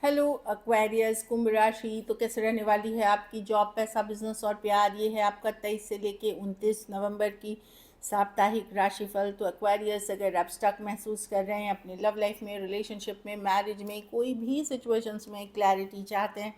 Hello Aquarius कुंभ राशि। तो कैसे रहने वाली है आपकी जॉब, पैसा, बिजनेस और प्यार। ये है आपका 23 से लेके 29 नवंबर की साप्ताहिक राशिफल। तो एक्वेरियस, अगर आप स्टक महसूस कर रहे हैं अपने लव लाइफ में, रिलेशनशिप में, मैरिज में, कोई भी सिचुएशंस में क्लैरिटी चाहते हैं,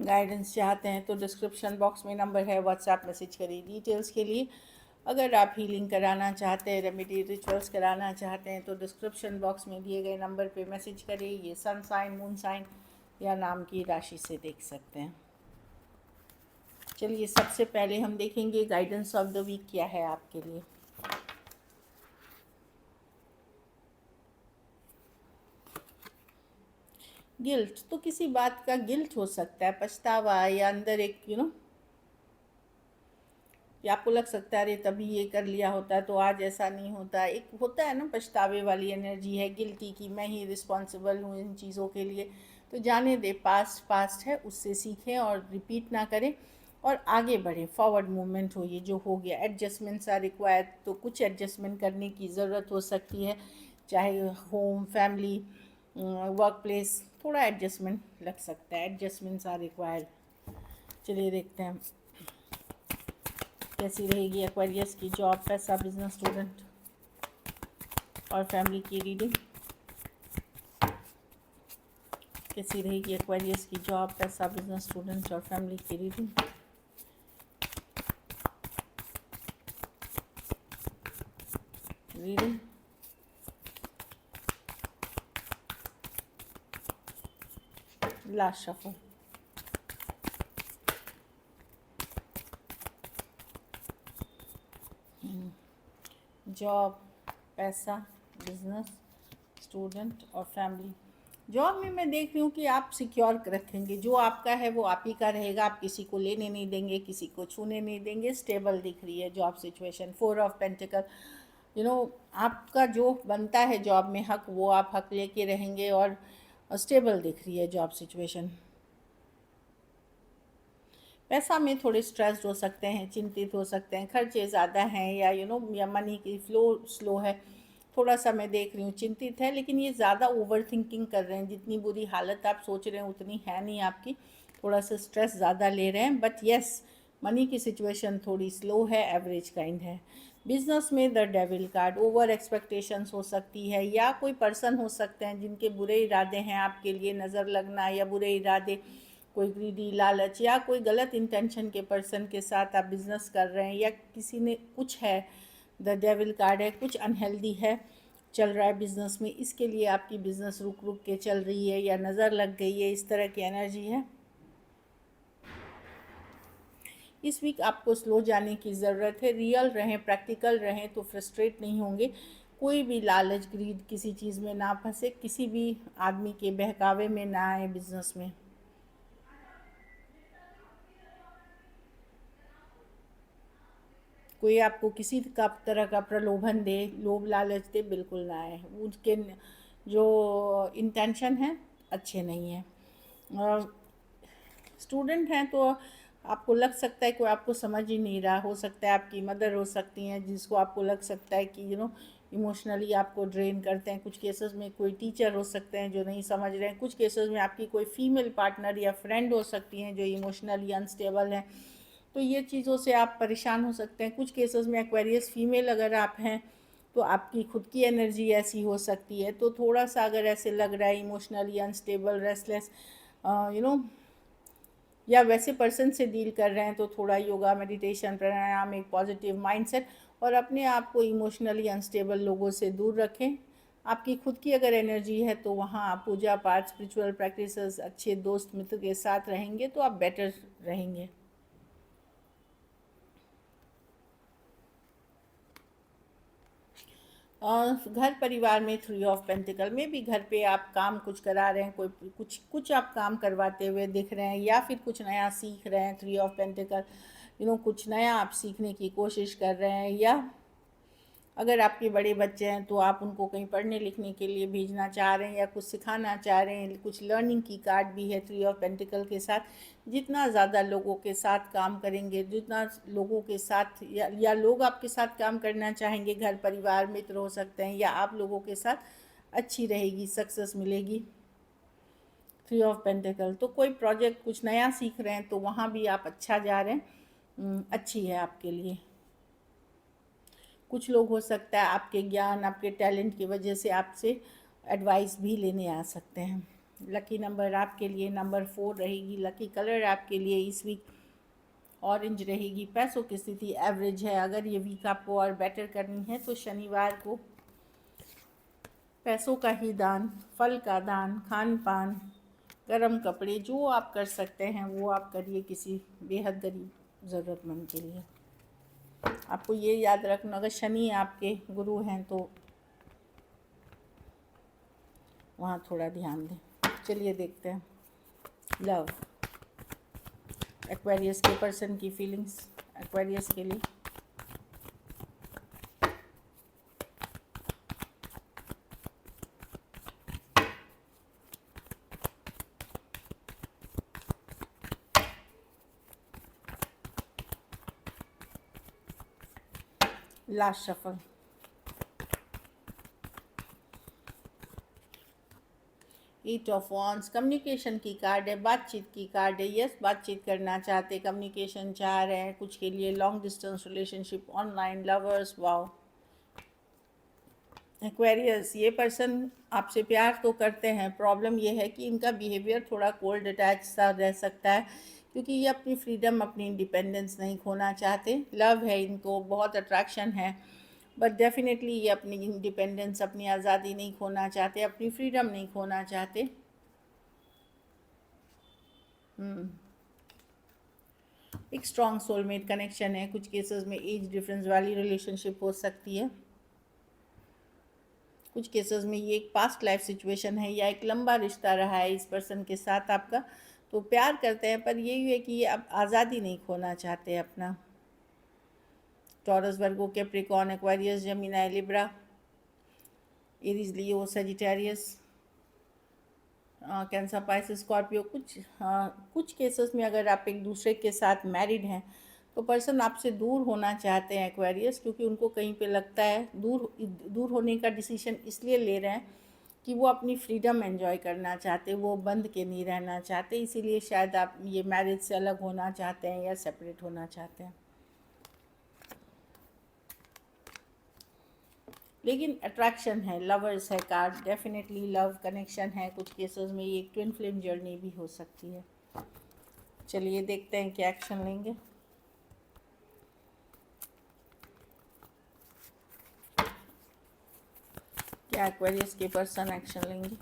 गाइडेंस चाहते हैं, तो डिस्क्रिप्शन बॉक्स में नंबर है, व्हाट्सएप मैसेज करिए डिटेल्स के लिए। अगर आप हीलिंग कराना चाहते हैं, रेमेडी रिचुअल्स कराना चाहते हैं, तो डिस्क्रिप्शन बॉक्स में दिए गए नंबर पे मैसेज करिए। ये सन साइन, मून साइन या नाम की राशि से देख सकते हैं। चलिए, सबसे पहले हम देखेंगे गाइडेंस ऑफ द वीक क्या है आपके लिए। गिल्ट, तो किसी बात का गिल्ट हो सकता है, पछतावा, या अंदर एक कि आपको लग सकता है अरे तभी ये कर लिया होता तो आज ऐसा नहीं होता। एक होता है ना, पछतावे वाली एनर्जी है, गिल्टी की मैं ही रिस्पॉन्सिबल हूँ इन चीज़ों के लिए। तो जाने दे, पास्ट पास्ट है, उससे सीखें और रिपीट ना करें और आगे बढ़ें। फॉरवर्ड मूवमेंट हो, ये जो हो गया। एडजस्टमेंट्स आर रिक्वायर्ड, तो कुछ एडजस्टमेंट करने की ज़रूरत हो सकती है, चाहे होम, फैमिली, वर्क प्लेस, थोड़ा एडजस्टमेंट लग सकता है। Adjustments are required. चलिए देखते हैं कैसी रहेगी एक्वेरियस की जॉब, पैसा, बिजनेस, स्टूडेंट और फैमिली की रीडिंग। कैसी रहेगी एक्वेरियस की जॉब, पैसा, बिजनेस, स्टूडेंट और फैमिली की reading. Reading last shuffle. Job, पैसा, बिजनेस, स्टूडेंट और फैमिली। जॉब में मैं देख रही हूँ कि आप सिक्योर रखेंगे, जो आपका है वो आप ही का रहेगा। आप किसी को लेने नहीं देंगे, किसी को छूने नहीं देंगे। स्टेबल दिख रही है जॉब सिचुएशन। 4 ऑफ पेंटिकल, आपका जो बनता है जॉब में हक, वो आप हक लेके रहेंगे और स्टेबल दिख रही है जॉब सिचुएशन। पैसा में थोड़े स्ट्रेस्ड हो सकते हैं, चिंतित हो सकते हैं, खर्चे ज़्यादा हैं, या या मनी की फ्लो स्लो है। थोड़ा सा मैं देख रही हूँ चिंतित है, लेकिन ये ज़्यादा ओवर थिंकिंग कर रहे हैं। जितनी बुरी हालत आप सोच रहे हैं उतनी है नहीं आपकी। थोड़ा सा स्ट्रेस ज़्यादा ले रहे हैं, बट येस, मनी की सिचुएशन थोड़ी स्लो है, एवरेज काइंड है। बिजनेस में the devil card, over expectations हो सकती है, या कोई पर्सन हो सकते हैं जिनके बुरे इरादे हैं आपके लिए, नज़र लगना या बुरे इरादे, कोई ग्रीडी, लालच, या कोई गलत इंटेंशन के पर्सन के साथ आप बिजनेस कर रहे हैं, या किसी ने कुछ है। द डेविल कार्ड है, कुछ अनहेल्दी है चल रहा है बिजनेस में, इसके लिए आपकी बिजनेस रुक रुक के चल रही है या नज़र लग गई है, इस तरह की एनर्जी है। इस वीक आपको स्लो जाने की ज़रूरत है। रियल रहें, प्रैक्टिकल रहें, तो फ्रस्ट्रेट नहीं होंगे। कोई भी लालच, ग्रीड किसी चीज़ में ना फंसे, किसी भी आदमी के बहकावे में ना आए बिजनेस में। कोई आपको किसी का तरह का प्रलोभन दे, लोभ लालच दे, बिल्कुल ना आए। उसके जो इंटेंशन है अच्छे नहीं हैं। और स्टूडेंट हैं तो आपको लग सकता है कोई आपको समझ ही नहीं रहा। हो सकता है आपकी मदर हो सकती हैं, जिसको आपको लग सकता है कि इमोशनली आपको ड्रेन करते हैं। कुछ केसेस में कोई टीचर हो सकते हैं जो नहीं समझ रहे हैं। कुछ केसेस में आपकी कोई फीमेल पार्टनर या फ्रेंड हो सकती हैं जो इमोशनली अनस्टेबल हैं। तो ये चीज़ों से आप परेशान हो सकते हैं। कुछ केसेस में एक्वेरियस फीमेल अगर आप हैं तो आपकी खुद की एनर्जी ऐसी हो सकती है। तो थोड़ा सा अगर ऐसे लग रहा है emotionally unstable, restless, you know या वैसे पर्सन से डील कर रहे हैं, तो थोड़ा योगा, मेडिटेशन, प्राणायाम, एक पॉजिटिव माइंडसेट, और अपने आप को इमोशनली अनस्टेबल लोगों से दूर रखें। आपकी खुद की अगर एनर्जी है तो वहाँ आप पूजा पाठ, स्पिरिचुअल प्रैक्टिसेस, अच्छे दोस्त मित्र के साथ रहेंगे तो आप बेटर रहेंगे। घर परिवार में 3 ऑफ पेंटिकल में भी घर पे आप काम कुछ करा रहे हैं, कोई कुछ कुछ आप काम करवाते हुए दिख रहे हैं, या फिर कुछ नया सीख रहे हैं। 3 ऑफ पेंटिकल, कुछ नया आप सीखने की कोशिश कर रहे हैं, या अगर आपके बड़े बच्चे हैं तो आप उनको कहीं पढ़ने लिखने के लिए भेजना चाह रहे हैं या कुछ सिखाना चाह रहे हैं। कुछ लर्निंग की कार्ड भी है 3 ऑफ पेंटिकल के साथ। जितना ज़्यादा लोगों के साथ काम करेंगे, जितना लोगों के साथ या लोग आपके साथ काम करना चाहेंगे, घर परिवार मित्र हो सकते हैं, या आप लोगों के साथ, अच्छी रहेगी, सक्सेस मिलेगी। 3 ऑफ पेंटिकल, तो कोई प्रोजेक्ट कुछ नया सीख रहे हैं तो वहाँ भी आप अच्छा जा रहे हैं, अच्छी है आपके लिए। कुछ लोग हो सकता है आपके ज्ञान, आपके टैलेंट की वजह से आपसे एडवाइस भी लेने आ सकते हैं। लकी नंबर आपके लिए नंबर 4 रहेगी। लकी कलर आपके लिए इस वीक ऑरेंज रहेगी। पैसों की स्थिति एवरेज है। अगर ये वीक आपको और बेटर करनी है तो शनिवार को पैसों का ही दान, फल का दान, खान पान, गर्म कपड़े जो आप कर सकते हैं वो आप करिए किसी बेहद गरीब ज़रूरतमंद के लिए। आपको ये याद रखना, अगर शनि आपके गुरु हैं तो वहाँ थोड़ा ध्यान दें। चलिए देखते हैं लव, एक्वेरियस के पर्सन की फीलिंग्स एक्वेरियस के लिए। Last shuffle, eight of wands communication की कार्ड है, बातचीत की कार्ड है। यस, बातचीत करना चाहते, कम्युनिकेशन चाह रहे हैं, कुछ के लिए long distance relationship, online lovers, wow. Aquarius, ये पर्सन आपसे प्यार तो करते हैं, प्रॉब्लम ये है कि इनका बिहेवियर थोड़ा कोल्ड अटैच सा रह सकता है, क्योंकि ये अपनी फ्रीडम, अपनी इंडिपेंडेंस नहीं खोना चाहते। लव है, इनको बहुत अट्रैक्शन है, बट डेफिनेटली ये अपनी इंडिपेंडेंस, अपनी आज़ादी नहीं खोना चाहते, अपनी फ्रीडम नहीं खोना चाहते। एक स्ट्रॉन्ग सोलमेट कनेक्शन है। कुछ केसेस में एज डिफरेंस वाली रिलेशनशिप हो सकती है। कुछ केसेस में ये एक पास्ट लाइफ सिचुएशन है या एक लंबा रिश्ता रहा है इस पर्सन के साथ आपका, तो प्यार करते हैं, पर यही है कि ये अब आज़ादी नहीं खोना चाहते अपना। Taurus, Virgo, Capricorn, Aquarius, Gemini, Libra, Aries, Leo, Sagittarius, Cancer, Pisces, Scorpio. कुछ केसेस में अगर आप एक दूसरे के साथ मैरिड हैं तो पर्सन आपसे दूर होना चाहते हैं एक्वेरियस, क्योंकि उनको कहीं पे लगता है दूर होने का डिसीजन इसलिए ले रहे हैं कि वो अपनी फ्रीडम एंजॉय करना चाहते, वो बंद के नहीं रहना चाहते, इसीलिए शायद आप ये मैरिज से अलग होना चाहते हैं या सेपरेट होना चाहते हैं। लेकिन अट्रैक्शन है, लवर्स है कार्ड, डेफिनेटली लव कनेक्शन है। कुछ केसेस में ये एक ट्विन फ्लेम जर्नी भी हो सकती है। चलिए देखते हैं क्या एक्शन लेंगे। क्या एक्वेरियस के पर्सन एक्शन लेंगे।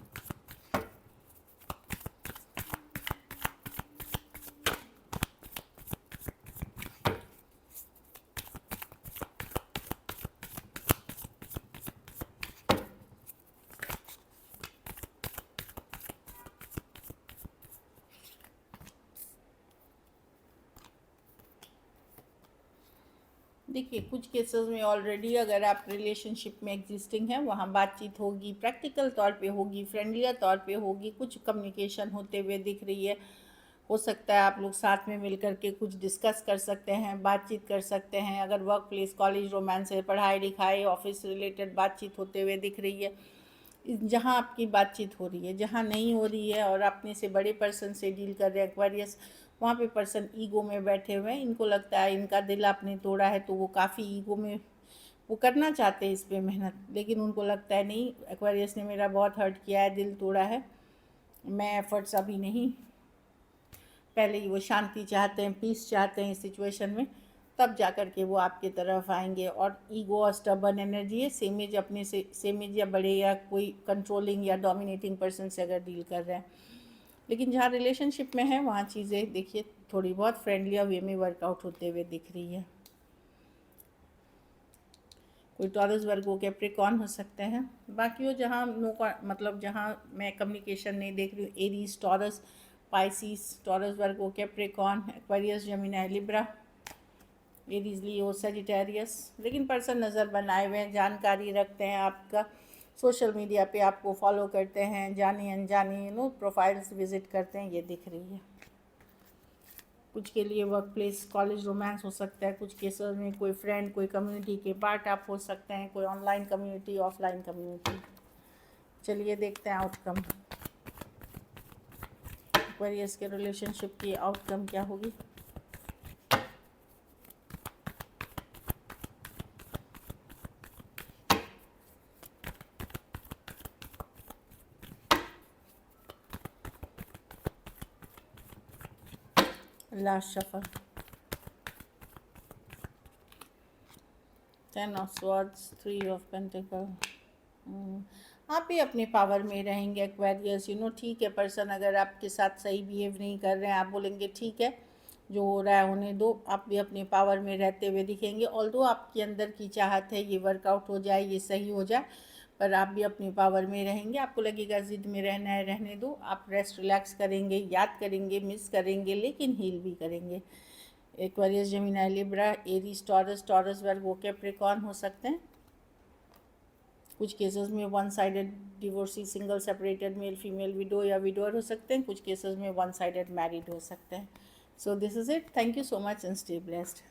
देखिए, कुछ केसेस में ऑलरेडी अगर आप रिलेशनशिप में एग्जिस्टिंग हैं, वहाँ बातचीत होगी, प्रैक्टिकल तौर पे होगी, फ्रेंडलियर तौर पे होगी, कुछ कम्युनिकेशन होते हुए दिख रही है। हो सकता है आप लोग साथ में मिल करके कुछ डिस्कस कर सकते हैं, बातचीत कर सकते हैं। अगर वर्क प्लेस, कॉलेज, रोमांस है, पढ़ाई लिखाई, ऑफिस रिलेटेड बातचीत होते हुए दिख रही है। जहाँ आपकी बातचीत हो रही है, जहाँ नहीं हो रही है और अपने से बड़े पर्सन से डील कर रहे हैं एक्वेरियस, वहाँ पे पर्सन ईगो में बैठे हुए हैं। इनको लगता है इनका दिल आपने तोड़ा है, तो वो काफ़ी ईगो में वो करना चाहते हैं इस पर मेहनत, लेकिन उनको लगता है नहीं, एक्वेरियस ने मेरा बहुत हर्ट किया है, दिल तोड़ा है, मैं एफर्ट्स अभी नहीं, पहले ही वो शांति चाहते हैं, पीस चाहते हैं इस सिचुएशन में, तब जा कर के वो आपके तरफ आएंगे। और ईगो और स्टबर्न एनर्जी है, सेमेज अपने से सेमेज या बड़े या कोई कंट्रोलिंग या डोमिनेटिंग पर्सन से अगर डील कर रहे हैं। लेकिन जहाँ रिलेशनशिप में है वहाँ चीज़ें देखिए थोड़ी बहुत फ्रेंडली वे में वर्कआउट होते हुए दिख रही है। कोई टॉरस, वर्गो, कैप्रिकॉर्न हो सकते हैं। बाकी वो जहाँ मतलब जहाँ मैं कम्युनिकेशन नहीं देख रही हूँ, Aries, Taurus, Pisces, Taurus, Virgo, Capricorn, Aquarius, Gemini, Libra, Aries, Leo, Sagittarius. लेकिन पर्सन नज़र बनाए हुए हैं, जानकारी रखते हैं आपका, सोशल मीडिया पे आपको फॉलो करते हैं, जाने अनजाने प्रोफाइल्स विजिट करते हैं, ये दिख रही है। कुछ के लिए वर्क प्लेस, कॉलेज, रोमांस हो सकता है। कुछ केसेस में कोई फ्रेंड, कोई कम्युनिटी के पार्ट आप हो सकते हैं, कोई ऑनलाइन कम्युनिटी, ऑफलाइन कम्युनिटी। चलिए देखते हैं आउटकम। एक्वेरियस के रिलेशनशिप की आउटकम क्या होगी? Last shuffle, 10 of swords, 3 of pentacle. आप भी अपने पावर में रहेंगे एक्वेरियस, ठीक है। पर्सन अगर आपके साथ सही बिहेव नहीं कर रहे हैं, आप बोलेंगे ठीक है जो हो रहा है होने दो, आप भी अपने पावर में रहते हुए दिखेंगे। ऑल्दो आपके अंदर की चाहत है ये वर्कआउट हो जाए, ये सही हो जाए, पर आप भी अपने पावर में रहेंगे। आपको लगेगा ज़िद में रहना है, रहने दो। आप रेस्ट रिलैक्स करेंगे, याद करेंगे, मिस करेंगे, लेकिन हील भी करेंगे। Aquarius, Gemini, Libra, Aries, taurus, taurus Virgo, Capricorn हो सकते हैं। कुछ केसेस में one sided divorcee, single separated, male female, window या विडोअर हो सकते हैं। कुछ केसेस में वन साइडेड मैरिड हो सकते हैं। So this is it. Thank you so much and stay blessed.